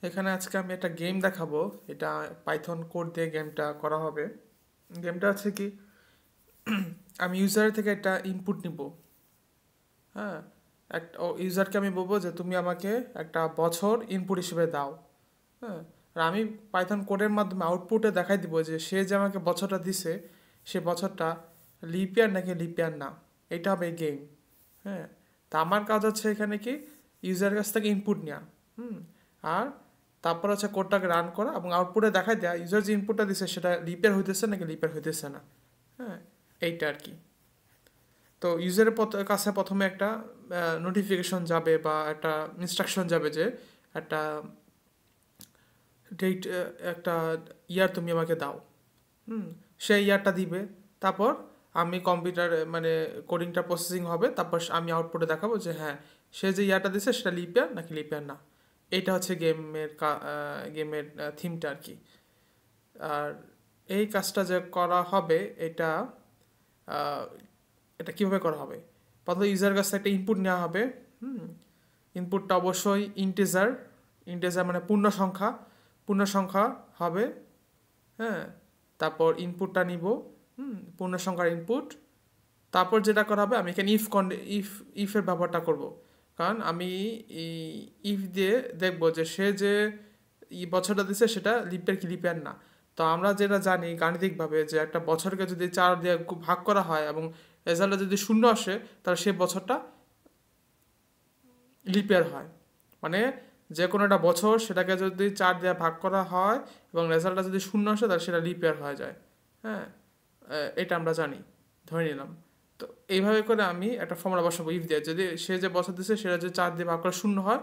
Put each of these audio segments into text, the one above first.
এখানে আজকে আমি একটা গেম দেখাবো। এটা পাইথন কোড দিয়ে গেমটা করা হবে। গেমটা হচ্ছে কি, আমি ইউজারের থেকে একটা ইনপুট নিব। হ্যাঁ, একটা ইউজারকে আমি বলবো যে তুমি আমাকে একটা বছর ইনপুট হিসেবে দাও। হ্যাঁ, আর আমি পাইথন কোডের মাধ্যমে আউটপুটে দেখাই দিব যে সে যে আমাকে বছরটা দিছে সে বছরটা লিপ ইয়ার নাকি লিপ ইয়ার না। এটা হবে গেম। হ্যাঁ, তা আমার কাজ হচ্ছে এখানে কি, ইউজারের কাছ থেকে ইনপুট নেওয়া। হুম, আর তারপর হচ্ছে কোডটাকে রান করা এবং আউটপুটে দেখাই দেওয়া ইউজার যে ইনপুটটা দিছে সেটা লিপের হইতেছে নাকি লিপের হইতেছে না। হ্যাঁ, এইটা আর কি। তো ইউজারের কাছে প্রথমে একটা নোটিফিকেশন যাবে বা একটা ইনস্ট্রাকশন যাবে যে একটা ডেট, একটা ইয়ার তুমি আমাকে দাও। হুম, সেই ইয়ারটা দিবে। তারপর আমি কম্পিউটার মানে কোডিংটা প্রসেসিং হবে, তারপর আমি আউটপুটে দেখাবো যে হ্যাঁ, সে যে ইয়ারটা দিছে সেটা লিপ ইয়ার নাকি লিপ ইয়ার না। এইটা হচ্ছে গেমের থিমটা আর কি। আর এই কাজটা যে করা হবে এটা আহ, এটা কিভাবে করা হবে, প্রথমে ইউজার কাছে একটা ইনপুট নেওয়া হবে। হুম, ইনপুটটা অবশ্যই ইন্টিজার। ইন্টিজার মানে পূর্ণ সংখ্যা। পূর্ণ সংখ্যা হবে। হ্যাঁ, তারপর ইনপুটটা নিব। পূর্ণ সংখ্যার ইনপুট। তারপর যেটা করা হবে, আমি এখানে ইফের ব্যবহারটা করব। কারণ আমি ইফ দিয়ে দেখব যে সে যে বছরটা দিছে সেটা লিপের কি লিপের না। তো আমরা যেটা জানি গাণিতিকভাবে যে একটা বছরকে যদি 4 দিয়ে ভাগ করা হয় এবং রেজাল্টে যদি শূন্য আসে, তাহলে সেই বছরটা লিপিয়ার হয়। মানে যে কোনো একটা বছর সেটাকে যদি 4 দিয়ে ভাগ করা হয় এবং রেজাল্টটা যদি শূন্য আসে তাহলে সেটা লিপিয়ার হয়ে যায়। হ্যাঁ, এটা আমরা জানি, ধরে নিলাম। তো এইভাবে করে আমি একটা ফর্মুলা বসাবো ইফ দিয়ে, যদি সে যে বছর দিচ্ছে সেটা যদি 4 দিয়ে ভাগ করে শূন্য হয়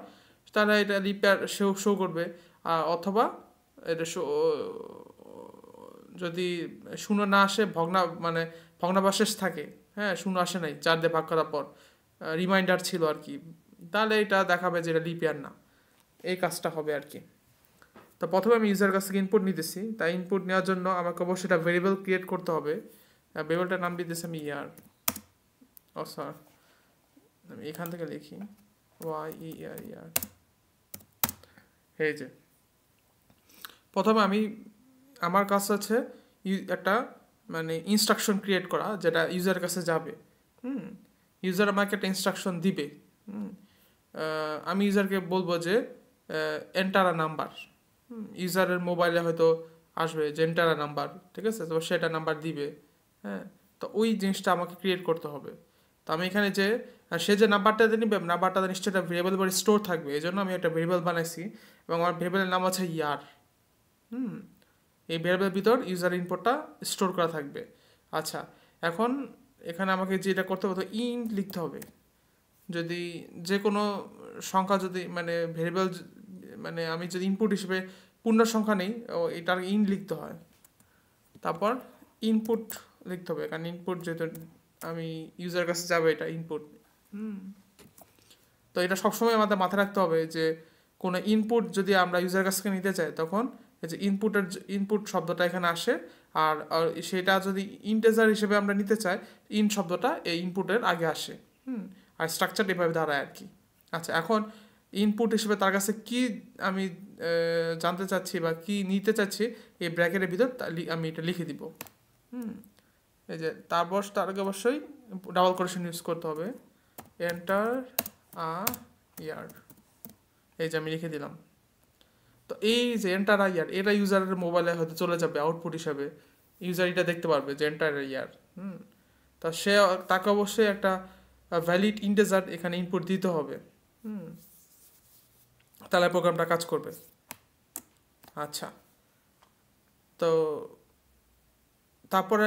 তাহলে এটা লিপিয়ার শো করবে। আর অথবা এটা যদি শূন্য না আসে, মানে ভগ্নাবশেষ থাকে, হ্যাঁ শূন্য আসে নাই 4 দিয়ে ভাগ করার পর, রিমাইন্ডার ছিল আর কি, তাহলে এটা দেখাবে যে এটা লিপ ইয়ার না। এই কাজটা হবে আর কি। তো প্রথমে আমি ইউজার কাছ থেকে ইনপুট নিতেছি, তাই ইনপুট নেওয়ার জন্য আমাকে অবশ্যই একটা ভেরিয়েবল ক্রিয়েট করতে হবে। ভেরিয়েবলটার নাম দিতেছি আমি ইয়ার। ও স্যার, আমি এখান থেকে লিখি ইয়ার। এই যে প্রথমে আমার কাজ হচ্ছে একটা মানে ইনস্ট্রাকশন ক্রিয়েট করা যেটা ইউজারের কাছে যাবে। হুম, ইউজার আমাকে একটা ইনস্ট্রাকশন দিবে। হুম, আমি ইউজারকে বলবো যে এন্টার আ নাম্বার। ইউজারের মোবাইলে হয়তো আসবে যে এন্টার আ নাম্বার, ঠিক আছে, তো সেটা নাম্বার দিবে। হ্যাঁ, তো ওই জিনিসটা আমাকে ক্রিয়েট করতে হবে। তো আমি এখানে যে সে যে নাম্বারটা নিবে, নাম্বারটা নিশ্চয়ই একটা ভেরিয়েবল বা স্টোর থাকবে, এই জন্য আমি একটা ভেরিয়েবল বানাইছি এবং আমার ভেরিয়েবলের নাম আছে ইয়ার। হুম, এই ভেরিয়েবলের ভিতর ইউজার ইনপুটটা স্টোর করা থাকবে। আচ্ছা, এখন এখানে আমাকে যেটা করতে হবে, ইন্ট লিখতে হবে। যদি যে কোনো সংখ্যা যদি মানে ভেরিয়েবল, মানে আমি যদি ইনপুট হিসেবে পূর্ণ সংখ্যা নেই, এটার ইন লিখতে হয়। তারপর ইনপুট লিখতে হবে, কারণ ইনপুট যেহেতু আমি ইউজার কাছে যাবে এটা ইনপুট। হুম, তো এটা সবসময় আমাদের মাথায় রাখতে হবে যে কোনো ইনপুট যদি আমরা ইউজার কাছ থেকে নিতে চাই তখন এই যে ইনপুট শব্দটা এখানে আসে। আর সেটা যদি ইন্টেজার হিসেবে আমরা নিতে চাই, শব্দটা এই ইনপুটের আগে আসে। হুম, আর স্ট্রাকচারটা এভাবে দাঁড়ায় আর কি। আচ্ছা, এখন ইনপুট হিসেবে তার কাছে কি আমি জানতে চাচ্ছি বা কি নিতে চাচ্ছি, এই ব্র্যাকেটের ভিতর আমি এটা লিখে দিব। হুম, এই যে তার আগে অবশ্যই ডাবল কোটেশন ইউজ করতে হবে। এন্টার আ ইয়ার, এই যে আমি লিখে দিলাম। তো এই যে এন্টার আ ইয়ার, এটা ইউজারের মোবাইলে হয়তো চলে যাবে আউটপুট হিসাবে। ইউজার এটা দেখতে পারবে যে এন্টার আ ইয়ার। হুম, তা তাকে অবশ্যই একটা ভ্যালিড ইন্টিজার এখানে ইনপুট দিতে হবে। হুম, তাহলে প্রোগ্রামটা কাজ করবে। আচ্ছা, তো তারপরে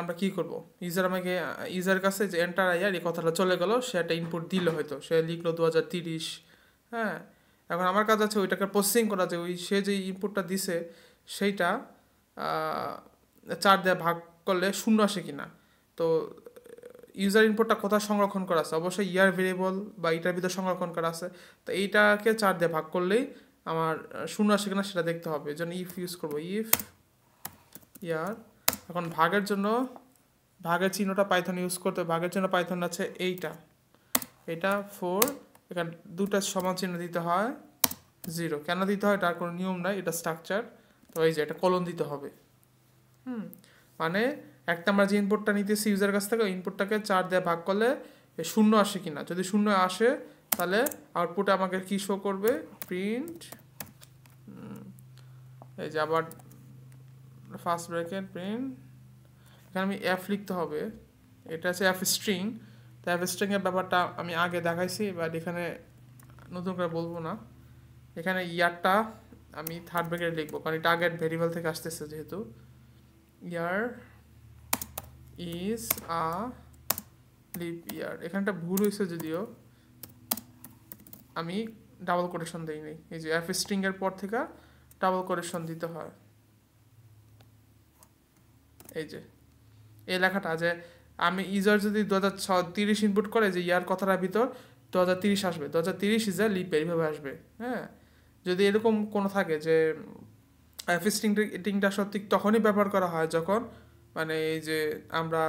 আমরা কি করব, ইউজার কাছে যে এন্টার আইয়ার এই কথাটা চলে গেল, সে একটা ইনপুট দিল, হয়তো সে লিখলো 2030। হ্যাঁ, এখন আমার কাজ আছে ওইটাকে প্রসেসিং করা, যে সে যে ইনপুটটা দিছে সেইটা 4 দিয়ে ভাগ করলে শূন্য আসে কিনা। তো ইউজার ইনপুটটা কোথায় সংরক্ষণ করা আছে, অবশ্যই ইয়ার ভেরিয়েবল বা এটার ভিতরে সংরক্ষণ করা আছে। তো এইটাকে 4 দিয়ে ভাগ করলেই আমার শূন্য আসে কিনা সেটা দেখতে হবে, এই জন্য ইফ ইউজ করবো, ইফ ইয়ার। এখন ভাগের চিহ্নটা পাইথন ইউজ করতে, ভাগের জন্য পাইথন আছে এটা 4, এখানে দুটা সমান চিহ্ন দিতে হয়, 0 কেন দিতে হয় তার কোনো নিয়ম নাই, এটা স্ট্রাকচার। তো এই যে এটা কলন দিতে হবে। মানে একটা আমরা যে ইনপুটটা নিতেছি ইউজার কাছ থেকে, ইনপুটটাকে 4 দিয়ে ভাগ করলে শূন্য আসে কিনা, যদি শূন্য আসে তাহলে আউটপুটে আমাকে কি শো করবে, প্রিন্ট, এই যে আবার ফার্স্ট ব্র্যাকেট প্রিন্ট, এখানে আমি এফ লিখতে হবে, এটা আছে এফ স্ট্রিং। তো এফ স্ট্রিংয়ের ব্যাপারটা আমি আগে দেখাইছি, বাট এখানে নতুন করে বলবো না। এখানে ইয়ারটা আমি থার্ড ব্র্যাকেট লিখবো, কারণ এটা টার্গেট ভেরিয়েবল থেকে আসতেছে যেহেতু। ইয়ার ইজ আ লিপ ইয়ার, এখানটা ভুল হয়েছে যদিও, আমি ডাবল কোটেশন দিইনি। এই যে এফ স্ট্রিং এর পর থেকে ডাবল কোটেশন দিতে হয়, এই যে এই লেখাটা, যে আমি ইউজার যদি 2030 ইনপুট করে যে ইয়ার কথাটার ভিতর 2030 আসবে, 2030 ইজ আ লিপ ইয়ার এইভাবে আসবে। হ্যাঁ, যদি এরকম কোনো থাকে যে এফ স্ট্রিংটা সত্যি তখনই ব্যবহার করা হয় যখন মানে এই যে আমরা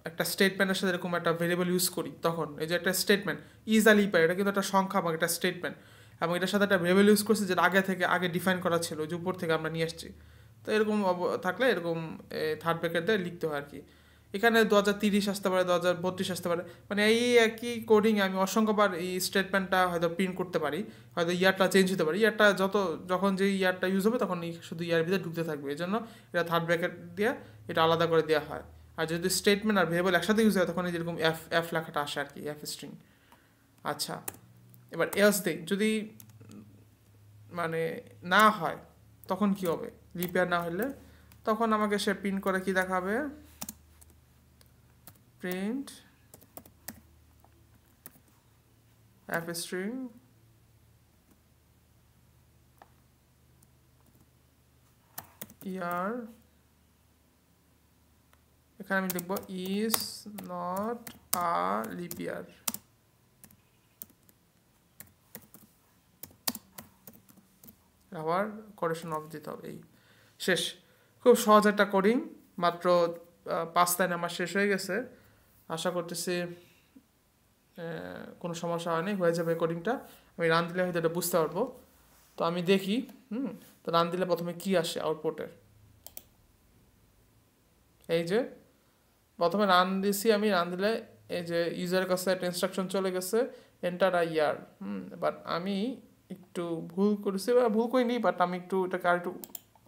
একটা স্টেটমেন্টের সাথে এরকম একটা ভেরিয়েবল ইউজ করি, তখন এই যে একটা স্টেটমেন্ট ইজ আ লিপ ইয়ার, এটা কিন্তু একটা সংখ্যা বা একটা স্টেটমেন্ট, এবং এটার সাথে একটা ভেরিয়েবল ইউজ করছি যেটা আগে ডিফাইন করা ছিল, যে উপর থেকে আমরা নিয়ে আসছি। তো এরকম থাকলে এরকম থার্ড ব্র্যাকেট দিয়ে লিখতে হয় আর কি। এখানে 2030 আসতে পারে, 2032 আসতে পারে, মানে এই একই কোডিং আমি অসংখ্যবার এই স্টেটমেন্টটা হয়তো প্রিন্ট করতে পারি, হয়তো ইয়ারটা চেঞ্জ হতে পারে, ইয়ারটা যখন যে ইয়ারটা ইউজ হবে তখন শুধু ইয়ার ভিতরে ঢুকতে থাকবে, এই জন্য এটা থার্ড ব্র্যাকেট দিয়ে এটা আলাদা করে দেওয়া হয়। আর যদি স্টেটমেন্ট আর ভেরিয়েবল একসাথে ইউজ হয় তখন যেরকম এফ এফ লেখাটা আসে আর কি, এফ স্ট্রিং। আচ্ছা, এবার এলস দেই, যদি মানে না হয় তখন কি হবে, লিপ ইয়ার না হলে তখন আমাকে সে প্রিন্ট করে কি দেখাবে, প্রিন্ট এফ স্ট্রিং ইয়ার, এখানে আমি লিখবো ইজ নট আ লিপ ইয়ার। আবার কোটেশন অফ দিতে হবে, এই শেষ। খুব সহজ একটা কোডিং, মাত্র 5 লাইন আমার শেষ হয়ে গেছে। আশা করতেছি কোনো সমস্যা হয়নি, হয়ে যাবে কোডিংটা। আমি রান দিলে হয়তো এটা বুঝতে পারবো। তো আমি দেখি, তো রান দিলে প্রথমে কি আসে আউটপুটের, এই যে প্রথমে রান দিছি আমি, রান দিলে এই যে ইউজারের কাছে একটা ইনস্ট্রাকশন চলে গেছে, এন্টার আ ইয়ার। বাট আমি একটু ভুল করেছি, বা ভুল করিনি, বাট আমি একটু এটাকে আর একটু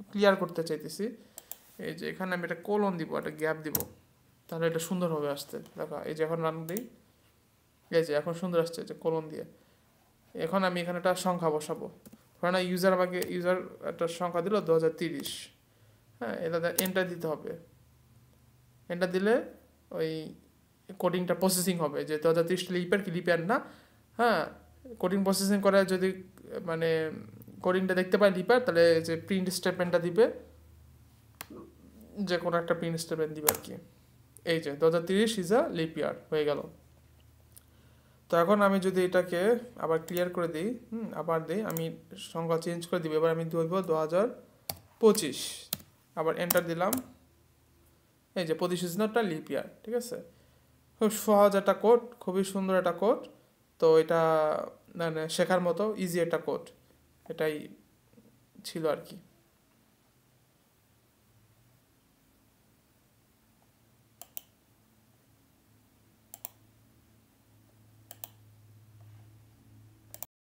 ক্লিয়ার করতে চাইতেছি। এই যে এখানে আমি একটা কোলন দিব, একটা গ্যাপ দিব, তাহলে এটা সুন্দর হবে আসতে দেখা। এই যে এখন রান দিই, এই যে এখন সুন্দর আসছে যে কোলন দিয়ে। এখন আমি এখানে একটা সংখ্যা বসাবো, ধরেন ইউজার আমাকে একটা সংখ্যা দিল 2030। হ্যাঁ, এটা এন্টার দিতে হবে, এন্টার দিলে ওই কোডিংটা প্রসেসিং হবে যে 2030 লিপার কি লিপার না। হ্যাঁ, কোডিং প্রসেসিং করে যদি মানে কোডিংটা দেখতে পায় লিপার, তাহলে যে প্রিন্ট স্টেটমেন্টটা দিবে, যে কোনো একটা প্রিন্ট স্টেটমেন্ট দিবে আর কি। এই যে 2030 ইজ আ লিপ ইয়ার হয়ে গেল। তো এখন আমি যদি এটাকে আবার ক্লিয়ার করে দিই, আবার দিই, আমি সংখ্যা চেঞ্জ করে দিব, এবার আমি ধরব 2025, আবার এন্টার দিলাম। এই যে 25 ইজ নট আ লিপ ইয়ার, ঠিক আছে। খুব সহজ একটা কোড, খুবই সুন্দর একটা কোড। তো এটা মানে শেখার মতো ইজি একটা কোড, এটাই ছিল আর কি।